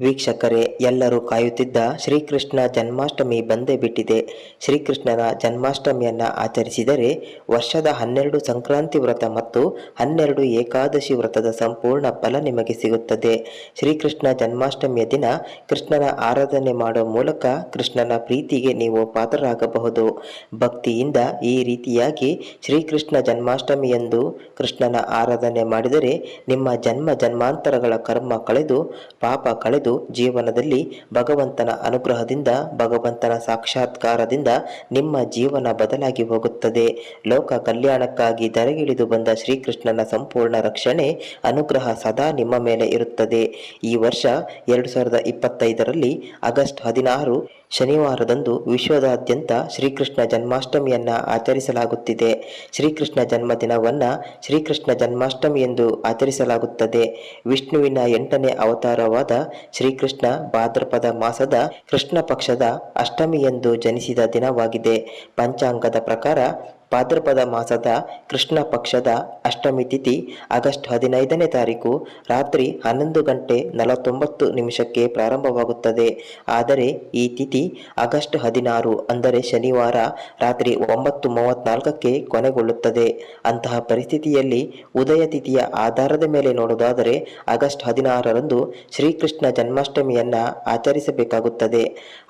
ವೀಕ್ಷಕರೇ, ಎಲ್ಲರೂ ಕಾಯುತ್ತಿದ್ದ ಶ್ರೀಕೃಷ್ಣ ಜನ್ಮಾಷ್ಟಮಿ ಬಂದೇ ಬಿಟ್ಟಿದೆ. ಶ್ರೀಕೃಷ್ಣನ ಜನ್ಮಾಷ್ಟಮಿಯನ್ನು ಆಚರಿಸಿದರೆ ವರ್ಷದ 12 ಸಂಕ್ರಾಂತಿ ವ್ರತ ಮತ್ತು 12 ಏಕಾದಶಿ ವ್ರತದ ಸಂಪೂರ್ಣ ಫಲ ನಿಮಗೆ ಸಿಗುತ್ತದೆ. ಶ್ರೀಕೃಷ್ಣ ಜನ್ಮಾಷ್ಟಮಿಯ ದಿನ ಕೃಷ್ಣನ ಆರಾಧನೆ ಮಾಡುವ ಮೂಲಕ ಕೃಷ್ಣನ ಪ್ರೀತಿಗೆ ನೀವು ಪಾತ್ರರಾಗಬಹುದು. ಭಕ್ತಿಯಿಂದ ಈ ರೀತಿಯಾಗಿ ಶ್ರೀಕೃಷ್ಣ ಜನ್ಮಾಷ್ಟಮಿಯಂದು ಕೃಷ್ಣನ ಆರಾಧನೆ ಮಾಡಿದರೆ ನಿಮ್ಮ ಜನ್ಮಾಂತರಗಳ ಕರ್ಮ ಕಳೆದು ಪಾಪ ಕಳೆದು ಜೀವನದಲ್ಲಿ ಭಗವಂತನ ಅನುಗ್ರಹದಿಂದ, ಭಗವಂತನ ಸಾಕ್ಷಾತ್ಕಾರದಿಂದ ನಿಮ್ಮ ಜೀವನ ಬದಲಾಗಿ ಹೋಗುತ್ತದೆ. ಲೋಕ ಕಲ್ಯಾಣಕ್ಕಾಗಿ ಧರೆಗಿಳಿದು ಬಂದ ಶ್ರೀಕೃಷ್ಣನ ಸಂಪೂರ್ಣ ರಕ್ಷಣೆ, ಅನುಗ್ರಹ ಸದಾ ನಿಮ್ಮ ಮೇಲೆ ಇರುತ್ತದೆ. ಈ ವರ್ಷ 2025ರಲ್ಲಿ ಆಗಸ್ಟ್ 16 ಶನಿವಾರದಂದು ವಿಶ್ವದಾದ್ಯಂತ ಶ್ರೀಕೃಷ್ಣ ಜನ್ಮಾಷ್ಟಮಿಯನ್ನು ಆಚರಿಸಲಾಗುತ್ತಿದೆ. ಶ್ರೀಕೃಷ್ಣ ಜನ್ಮದಿನವನ್ನು ಶ್ರೀಕೃಷ್ಣ ಜನ್ಮಾಷ್ಟಮಿ ಎಂದು ಆಚರಿಸಲಾಗುತ್ತದೆ. ವಿಷ್ಣುವಿನ 8ನೇ ಅವತಾರವಾದ ಶ್ರೀಕೃಷ್ಣ ಭಾದ್ರಪದ ಮಾಸದ ಕೃಷ್ಣ ಪಕ್ಷದ ಅಷ್ಟಮಿಯಂದು ಜನಿಸಿದ ದಿನವಾಗಿದೆ. ಪಂಚಾಂಗದ ಪ್ರಕಾರ ಭಾದ್ರಪದ ಮಾಸದ ಕೃಷ್ಣ ಪಕ್ಷದ ಅಷ್ಟಮಿ ತಿಥಿ ಆಗಸ್ಟ್ 15ನೇ ತಾರೀಕು ರಾತ್ರಿ 11:49 ಪ್ರಾರಂಭವಾಗುತ್ತದೆ. ಆದರೆ ಈ ತಿಥಿ ಆಗಸ್ಟ್ 16 ಅಂದರೆ ಶನಿವಾರ ರಾತ್ರಿ 9:34 ಕೊನೆಗೊಳ್ಳುತ್ತದೆ. ಅಂತಹ ಪರಿಸ್ಥಿತಿಯಲ್ಲಿ ಉದಯ ತಿಥಿಯ ಆಧಾರದ ಮೇಲೆ ನೋಡುವುದಾದರೆ ಆಗಸ್ಟ್ 16ರಂದು ಶ್ರೀಕೃಷ್ಣ ಜನ್ಮಾಷ್ಟಮಿಯನ್ನು ಆಚರಿಸಬೇಕಾಗುತ್ತದೆ.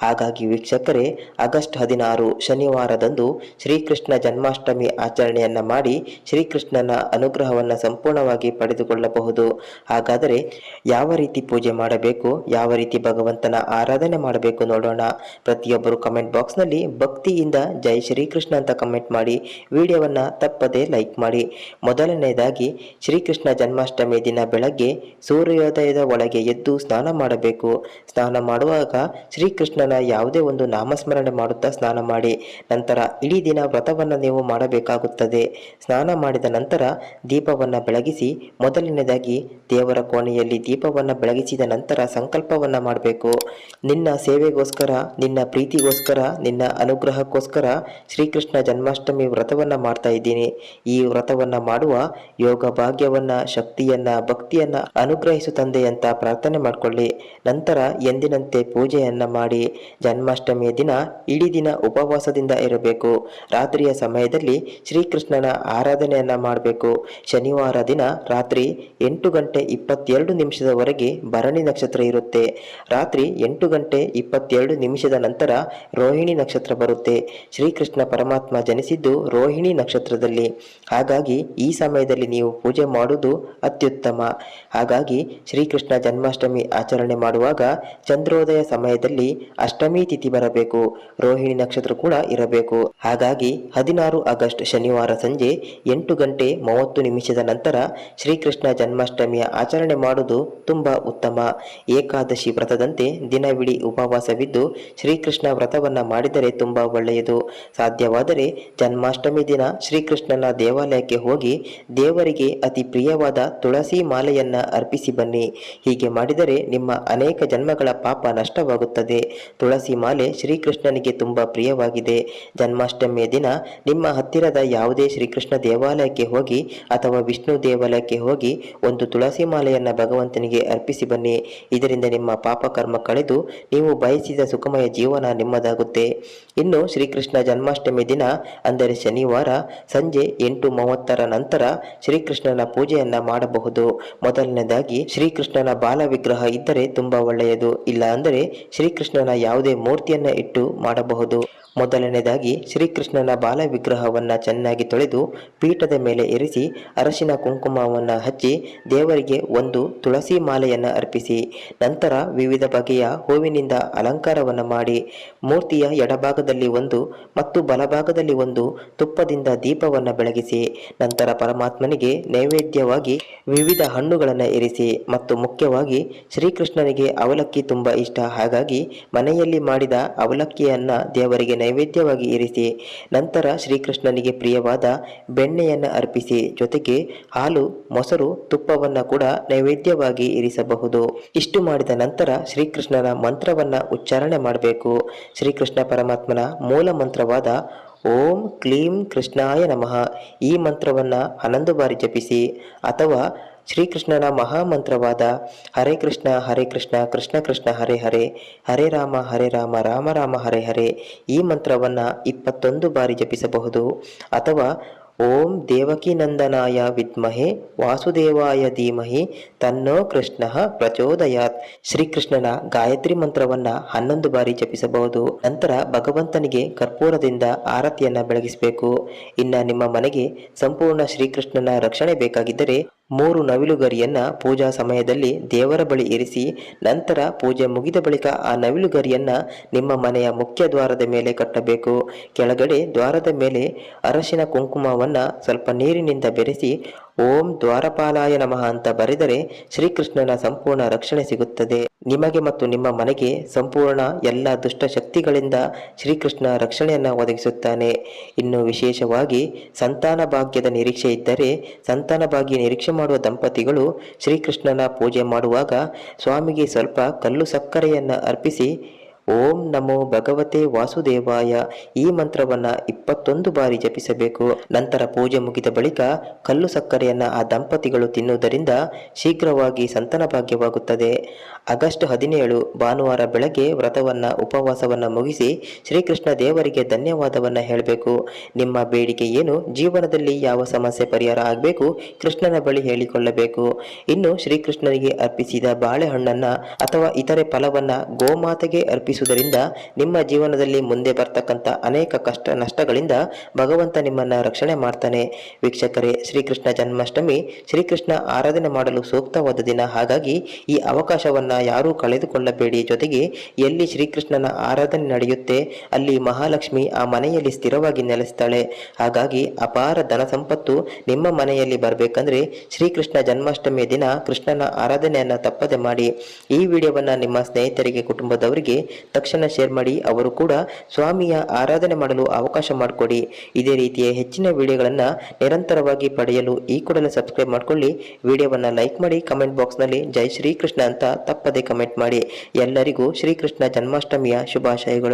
ಹಾಗಾಗಿ ವೀಕ್ಷಕರೇ, ಆಗಸ್ಟ್ 16 ಶನಿವಾರದಂದು ಶ್ರೀಕೃಷ್ಣ ಜನ್ಮಾಷ್ಟಮಿ ಆಚರಣೆಯನ್ನು ಮಾಡಿ ಶ್ರೀಕೃಷ್ಣನ ಅನುಗ್ರಹವನ್ನು ಸಂಪೂರ್ಣವಾಗಿ ಪಡೆದುಕೊಳ್ಳಬಹುದು. ಹಾಗಾದರೆ ಯಾವ ರೀತಿ ಪೂಜೆ ಮಾಡಬೇಕು, ಯಾವ ರೀತಿ ಭಗವಂತನ ಆರಾಧನೆ ಮಾಡಬೇಕು ನೋಡೋಣ. ಪ್ರತಿಯೊಬ್ಬರು ಕಮೆಂಟ್ ಬಾಕ್ಸ್ನಲ್ಲಿ ಭಕ್ತಿಯಿಂದ ಜೈ ಶ್ರೀಕೃಷ್ಣ ಅಂತ ಕಮೆಂಟ್ ಮಾಡಿ, ವಿಡಿಯೋವನ್ನು ತಪ್ಪದೇ ಲೈಕ್ ಮಾಡಿ. ಮೊದಲನೆಯದಾಗಿ ಶ್ರೀಕೃಷ್ಣ ಜನ್ಮಾಷ್ಟಮಿ ದಿನ ಬೆಳಗ್ಗೆ ಸೂರ್ಯೋದಯದ ಒಳಗೆ ಎದ್ದು ಸ್ನಾನ ಮಾಡಬೇಕು. ಸ್ನಾನ ಮಾಡುವಾಗ ಶ್ರೀಕೃಷ್ಣನ ಯಾವುದೇ ಒಂದು ನಾಮಸ್ಮರಣೆ ಮಾಡುತ್ತಾ ಸ್ನಾನ ಮಾಡಿ. ನಂತರ ಇಡೀ ದಿನ ವ್ರತವನ್ನು ನೀವು ಮಾಡಬೇಕಾಗುತ್ತದೆ. ಸ್ನಾನ ಮಾಡಿದ ನಂತರ ದೀಪವನ್ನು ಬೆಳಗಿಸಿ, ಮೊದಲನೇದಾಗಿ ದೇವರ ಕೋಣೆಯಲ್ಲಿ ದೀಪವನ್ನು ಬೆಳಗಿಸಿದ ನಂತರ ಸಂಕಲ್ಪವನ್ನು ಮಾಡಬೇಕು. ನಿನ್ನ ಸೇವೆಗೋಸ್ಕರ, ನಿನ್ನ ಪ್ರೀತಿಗೋಸ್ಕರ, ನಿನ್ನ ಅನುಗ್ರಹಕ್ಕೋಸ್ಕರ ಶ್ರೀಕೃಷ್ಣ ಜನ್ಮಾಷ್ಟಮಿ ವ್ರತವನ್ನು ಮಾಡ್ತಾ ಇದ್ದೀನಿ. ಈ ವ್ರತವನ್ನು ಮಾಡುವ ಯೋಗ ಭಾಗ್ಯವನ್ನು, ಶಕ್ತಿಯನ್ನು, ಭಕ್ತಿಯನ್ನು ಅನುಗ್ರಹಿಸು ತಂದೆ ಅಂತ ಪ್ರಾರ್ಥನೆ ಮಾಡಿಕೊಳ್ಳಿ. ನಂತರ ಎಂದಿನಂತೆ ಪೂಜೆಯನ್ನು ಮಾಡಿ. ಜನ್ಮಾಷ್ಟಮಿಯ ದಿನ ಇಡೀ ದಿನ ಉಪವಾಸದಿಂದ ಇರಬೇಕು. ರಾತ್ರಿಯ ಸಮಯದಲ್ಲಿ ಶ್ರೀಕೃಷ್ಣನ ಆರಾಧನೆಯನ್ನು ಮಾಡಬೇಕು. ಶನಿವಾರ ದಿನ ರಾತ್ರಿ 8:22 ಭರಣಿ ನಕ್ಷತ್ರ ಇರುತ್ತೆ. ರಾತ್ರಿ 8:22 ನಂತರ ರೋಹಿಣಿ ನಕ್ಷತ್ರ ಬರುತ್ತೆ. ಶ್ರೀಕೃಷ್ಣ ಪರಮಾತ್ಮ ಜನಿಸಿದ್ದು ರೋಹಿಣಿ ನಕ್ಷತ್ರದಲ್ಲಿ. ಹಾಗಾಗಿ ಈ ಸಮಯದಲ್ಲಿ ನೀವು ಪೂಜೆ ಮಾಡುವುದು ಅತ್ಯುತ್ತಮ. ಹಾಗಾಗಿ ಶ್ರೀಕೃಷ್ಣ ಜನ್ಮಾಷ್ಟಮಿ ಆಚರಣೆ ಮಾಡುವಾಗ ಚಂದ್ರೋದಯ ಸಮಯದಲ್ಲಿ ಅಷ್ಟಮಿ ತಿಥಿ ಬರಬೇಕು, ರೋಹಿಣಿ ನಕ್ಷತ್ರ ಕೂಡ ಇರಬೇಕು. ಹಾಗಾಗಿ 16 ಆಗಸ್ಟ್ ಶನಿವಾರ ಸಂಜೆ 8:30 ನಂತರ ಶ್ರೀಕೃಷ್ಣ ಜನ್ಮಾಷ್ಟಮಿಯ ಆಚರಣೆ ಮಾಡುವುದು ತುಂಬಾ ಉತ್ತಮ. ಏಕಾದಶಿ ವ್ರತದಂತೆ ದಿನವಿಡೀ ಉಪವಾಸವಿದ್ದು ಶ್ರೀಕೃಷ್ಣ ವ್ರತವನ್ನು ಮಾಡಿದರೆ ತುಂಬಾ ಒಳ್ಳೆಯದು. ಸಾಧ್ಯವಾದರೆ ಜನ್ಮಾಷ್ಟಮಿ ದಿನ ಶ್ರೀಕೃಷ್ಣನ ದೇವಾಲಯಕ್ಕೆ ಹೋಗಿ ದೇವರಿಗೆ ಅತಿ ಪ್ರಿಯವಾದ ತುಳಸಿ ಮಾಲೆಯನ್ನು ಅರ್ಪಿಸಿ ಬನ್ನಿ. ಹೀಗೆ ಮಾಡಿದರೆ ನಿಮ್ಮ ಅನೇಕ ಜನ್ಮಗಳ ಪಾಪ ನಷ್ಟವಾಗುತ್ತದೆ. ತುಳಸಿ ಮಾಲೆ ಶ್ರೀಕೃಷ್ಣನಿಗೆ ತುಂಬಾ ಪ್ರಿಯವಾಗಿದೆ. ಜನ್ಮಾಷ್ಟಮಿಯ ದಿನ ನಿಮ್ಮ ಹತ್ತಿರದ ಯಾವುದೇ ಶ್ರೀಕೃಷ್ಣ ದೇವಾಲಯಕ್ಕೆ ಹೋಗಿ ಅಥವಾ ವಿಷ್ಣು ದೇವಾಲಯಕ್ಕೆ ಹೋಗಿ ಒಂದು ತುಳಸಿ ಮಾಲೆಯನ್ನು ಭಗವಂತನಿಗೆ ಅರ್ಪಿಸಿ ಬನ್ನಿ. ಇದರಿಂದ ನಿಮ್ಮ ಪಾಪ ಕರ್ಮ ಕಳೆದು ನೀವು ಬಯಸಿದ ಸುಖಮಯ ಜೀವನ ನಿಮ್ಮದಾಗುತ್ತೆ. ಇನ್ನು ಶ್ರೀಕೃಷ್ಣ ಜನ್ಮಾಷ್ಟಮಿ ದಿನ ಅಂದರೆ ಶನಿವಾರ ಸಂಜೆ 8:30 ನಂತರ ಶ್ರೀಕೃಷ್ಣನ ಪೂಜೆಯನ್ನ ಮಾಡಬಹುದು. ಮೊದಲನೇದಾಗಿ ಶ್ರೀಕೃಷ್ಣನ ಬಾಲ ವಿಗ್ರಹ ಇದ್ದರೆ ತುಂಬಾ ಒಳ್ಳೆಯದು. ಇಲ್ಲ ಅಂದರೆ ಶ್ರೀಕೃಷ್ಣನ ಯಾವುದೇ ಮೂರ್ತಿಯನ್ನ ಇಟ್ಟು ಮಾಡಬಹುದು. ಮೊದಲನೇದಾಗಿ ಶ್ರೀಕೃಷ್ಣನ ಬಾಲ ವಿಗ್ರಹವನ್ನು ಚೆನ್ನಾಗಿ ತೊಳೆದು ಪೀಠದ ಮೇಲೆ ಇರಿಸಿ ಅರಶಿನ ಕುಂಕುಮವನ್ನು ಹಚ್ಚಿ ದೇವರಿಗೆ ಒಂದು ತುಳಸಿ ಮಾಲೆಯನ್ನು ಅರ್ಪಿಸಿ. ನಂತರ ವಿವಿಧ ಬಗೆಯ ಹೂವಿನಿಂದ ಅಲಂಕಾರವನ್ನು ಮಾಡಿ ಮೂರ್ತಿಯ ಎಡಭಾಗದಲ್ಲಿ ಒಂದು ಮತ್ತು ಬಲಭಾಗದಲ್ಲಿ ಒಂದು ತುಪ್ಪದಿಂದ ದೀಪವನ್ನು ಬೆಳಗಿಸಿ. ನಂತರ ಪರಮಾತ್ಮನಿಗೆ ನೈವೇದ್ಯವಾಗಿ ವಿವಿಧ ಹಣ್ಣುಗಳನ್ನು ಇರಿಸಿ. ಮತ್ತು ಮುಖ್ಯವಾಗಿ ಶ್ರೀಕೃಷ್ಣನಿಗೆ ಅವಲಕ್ಕಿ ತುಂಬಾ ಇಷ್ಟ. ಹಾಗಾಗಿ ಮನೆಯಲ್ಲಿ ಮಾಡಿದ ಅವಲಕ್ಕಿಯನ್ನು ದೇವರಿಗೆ ನೈವೇದ್ಯವಾಗಿ ಇರಿಸಿ. ನಂತರ ಶ್ರೀಕೃಷ್ಣನಿಗೆ ಪ್ರಿಯವಾದ ಬೆಣ್ಣೆಯನ್ನು ಅರ್ಪಿಸಿ. ಜೊತೆಗೆ ಹಾಲು, ಮೊಸರು, ತುಪ್ಪವನ್ನು ಕೂಡ ನೈವೇದ್ಯವಾಗಿ ಇರಿಸಬಹುದು. ಇಷ್ಟು ಮಾಡಿದ ನಂತರ ಶ್ರೀಕೃಷ್ಣನ ಮಂತ್ರವನ್ನ ಉಚ್ಚಾರಣೆ ಮಾಡಬೇಕು. ಶ್ರೀಕೃಷ್ಣ ಪರಮಾತ್ಮನ ಮೂಲ ಮಂತ್ರವಾದ ಓಂ ಕ್ಲೀಂ ಕೃಷ್ಣಾಯ ನಮಃ ಈ ಮಂತ್ರವನ್ನು 11 ಬಾರಿ ಜಪಿಸಿ. ಅಥವಾ ಶ್ರೀಕೃಷ್ಣನ ಮಹಾಮಂತ್ರವಾದ ಹರೇ ಕೃಷ್ಣ ಕೃಷ್ಣ ಕೃಷ್ಣ ಹರೇ ಹರೇ, ಹರೇ ರಾಮ ರಾಮ ರಾಮ ಹರೇ ಹರೇ ಈ ಮಂತ್ರವನ್ನು 21 ಬಾರಿ ಜಪಿಸಬಹುದು. ಅಥವಾ ಓಂ ದೇವಕೀನಂದನಾಯ ವಿದ್ಮಹೆ ವಾಸುದೇವಾಯ ಧೀಮಹಿ ತನ್ನೋ ಕೃಷ್ಣ ಪ್ರಚೋದಯಾತ್. ಶ್ರೀಕೃಷ್ಣನ ಗಾಯತ್ರಿ ಮಂತ್ರವನ್ನ 11 ಬಾರಿ ಜಪಿಸಬಹುದು. ನಂತರ ಭಗವಂತನಿಗೆ ಕರ್ಪೂರದಿಂದ ಆರತಿಯನ್ನ ಬೆಳಗಿಸಬೇಕು. ಇನ್ನು ನಿಮ್ಮ ಮನೆಗೆ ಸಂಪೂರ್ಣ ಶ್ರೀಕೃಷ್ಣನ ರಕ್ಷಣೆ ಬೇಕಾಗಿದ್ದರೆ 3 ನವಿಲುಗರಿಯನ್ನ ಪೂಜಾ ಸಮಯದಲ್ಲಿ ದೇವರ ಬಳಿ ಇರಿಸಿ, ನಂತರ ಪೂಜೆ ಮುಗಿದ ಬಳಿಕ ಆ ನವಿಲುಗರಿಯನ್ನ ನಿಮ್ಮ ಮನೆಯ ಮುಖ್ಯ ದ್ವಾರದ ಮೇಲೆ ಕಟ್ಟಬೇಕು. ಕೆಳಗಡೆ ದ್ವಾರದ ಮೇಲೆ ಅರಶಿನ ಕುಂಕುಮವನ್ನ ಸ್ವಲ್ಪ ನೀರಿನಿಂದ ಬೆರೆಸಿ ಓಂ ದ್ವಾರಪಾಲಾಯ ನಮಃ ಅಂತ ಬರೆದರೆ ಶ್ರೀಕೃಷ್ಣನ ಸಂಪೂರ್ಣ ರಕ್ಷಣೆ ಸಿಗುತ್ತದೆ. ನಿಮಗೆ ಮತ್ತು ನಿಮ್ಮ ಮನೆಗೆ ಸಂಪೂರ್ಣ ಎಲ್ಲ ದುಷ್ಟ ಶಕ್ತಿಗಳಿಂದ ಶ್ರೀಕೃಷ್ಣ ರಕ್ಷಣೆಯನ್ನ ಒದಗಿಸುತ್ತಾನೆ. ಇನ್ನು ವಿಶೇಷವಾಗಿ ಸಂತಾನ ಭಾಗ್ಯದ ನಿರೀಕ್ಷೆ ಇದ್ದರೆ, ಸಂತಾನ ಭಾಗ್ಯ ನಿರೀಕ್ಷೆ ಮಾಡುವ ದಂಪತಿಗಳು ಶ್ರೀಕೃಷ್ಣನ ಪೂಜೆ ಮಾಡುವಾಗ ಸ್ವಾಮಿಗೆ ಸ್ವಲ್ಪ ಕಲ್ಲು ಸಕ್ಕರೆಯನ್ನು ಅರ್ಪಿಸಿ ಓಂ ನಮೋ ಭಗವತೆ ವಾಸುದೇವಾಯ ಈ ಮಂತ್ರವನ್ನ 21 ಬಾರಿ ಜಪಿಸಬೇಕು. ನಂತರ ಪೂಜೆ ಮುಗಿದ ಬಳಿಕ ಕಲ್ಲು ಸಕ್ಕರೆಯನ್ನ ಆ ದಂಪತಿಗಳು ತಿನ್ನುವುದರಿಂದ ಶೀಘ್ರವಾಗಿ ಸಂತಾನ ಭಾಗ್ಯವಾಗುತ್ತದೆ. ಆಗಸ್ಟ್ 17 ಭಾನುವಾರ ಬೆಳಗ್ಗೆ ಉಪವಾಸವನ್ನ ಮುಗಿಸಿ ಶ್ರೀಕೃಷ್ಣ ದೇವರಿಗೆ ಧನ್ಯವಾದವನ್ನ ಹೇಳಬೇಕು. ನಿಮ್ಮ ಬೇಡಿಕೆ ಏನು, ಜೀವನದಲ್ಲಿ ಯಾವ ಸಮಸ್ಯೆ ಪರಿಹಾರ ಆಗಬೇಕು, ಕೃಷ್ಣನ ಬಳಿ ಹೇಳಿಕೊಳ್ಳಬೇಕು. ಇನ್ನು ಶ್ರೀಕೃಷ್ಣನಿಗೆ ಅರ್ಪಿಸಿದ ಬಾಳೆಹಣ್ಣನ್ನ ಅಥವಾ ಇತರೆ ಫಲವನ್ನ ಗೋಮಾತೆಗೆ ಅರ್ಪಿಸುವುದರಿಂದ ನಿಮ್ಮ ಜೀವನದಲ್ಲಿ ಮುಂದೆ ಬರ್ತಕ್ಕಂಥ ಅನೇಕ ಕಷ್ಟ ನಷ್ಟಗಳಿಂದ ಭಗವಂತ ನಿಮ್ಮನ್ನ ರಕ್ಷಣೆ ಮಾಡ್ತಾನೆ. ವೀಕ್ಷಕರೇ, ಶ್ರೀಕೃಷ್ಣ ಜನ್ಮಾಷ್ಟಮಿ ಶ್ರೀಕೃಷ್ಣ ಆರಾಧನೆ ಮಾಡಲು ಸೂಕ್ತವಾದ ದಿನ. ಹಾಗಾಗಿ ಈ ಅವಕಾಶವನ್ನ ಯಾರೂ ಕಳೆದುಕೊಳ್ಳಬೇಡಿ. ಜೊತೆಗೆ ಎಲ್ಲಿ ಶ್ರೀಕೃಷ್ಣನ ಆರಾಧನೆ ನಡೆಯುತ್ತೆ ಅಲ್ಲಿ ಮಹಾಲಕ್ಷ್ಮಿ ಆ ಮನೆಯಲ್ಲಿ ಸ್ಥಿರವಾಗಿ ನೆಲೆಸ್ತಾಳೆ. ಹಾಗಾಗಿ ಅಪಾರ ಧನ ಸಂಪತ್ತು ನಿಮ್ಮ ಮನೆಯಲ್ಲಿ ಬರಬೇಕಂದ್ರೆ ಶ್ರೀಕೃಷ್ಣ ಜನ್ಮಾಷ್ಟಮಿಯ ದಿನ ಕೃಷ್ಣನ ಆರಾಧನೆಯನ್ನ ತಪ್ಪದೆ ಮಾಡಿ. ಈ ವಿಡಿಯೋವನ್ನ ನಿಮ್ಮ ಸ್ನೇಹಿತರಿಗೆ, ಕುಟುಂಬದವರಿಗೆ ತಕ್ಷಣ ಶೇರ್ ಮಾಡಿ. ಅವರು ಕೂಡ ಸ್ವಾಮಿಯ ಆರಾಧನೆ ಮಾಡಲು ಅವಕಾಶ ಮಾಡಿಕೊಡಿ. ಇದೇ ರೀತಿಯ ಹೆಚ್ಚಿನ ವಿಡಿಯೋಗಳನ್ನು ನಿರಂತರವಾಗಿ ಪಡೆಯಲು ಈ ಕೂಡಲೇ ಸಬ್ಸ್ಕ್ರೈಬ್ ಮಾಡಿಕೊಳ್ಳಿ. ವಿಡಿಯೋವನ್ನು ಲೈಕ್ ಮಾಡಿ, ಕಮೆಂಟ್ ಬಾಕ್ಸ್ನಲ್ಲಿ ಜೈ ಶ್ರೀಕೃಷ್ಣ ಅಂತ ತಪ್ಪದೆ ಕಮೆಂಟ್ ಮಾಡಿ. ಎಲ್ಲರಿಗೂ ಶ್ರೀಕೃಷ್ಣ ಜನ್ಮಾಷ್ಟಮಿಯ ಶುಭಾಶಯಗಳು.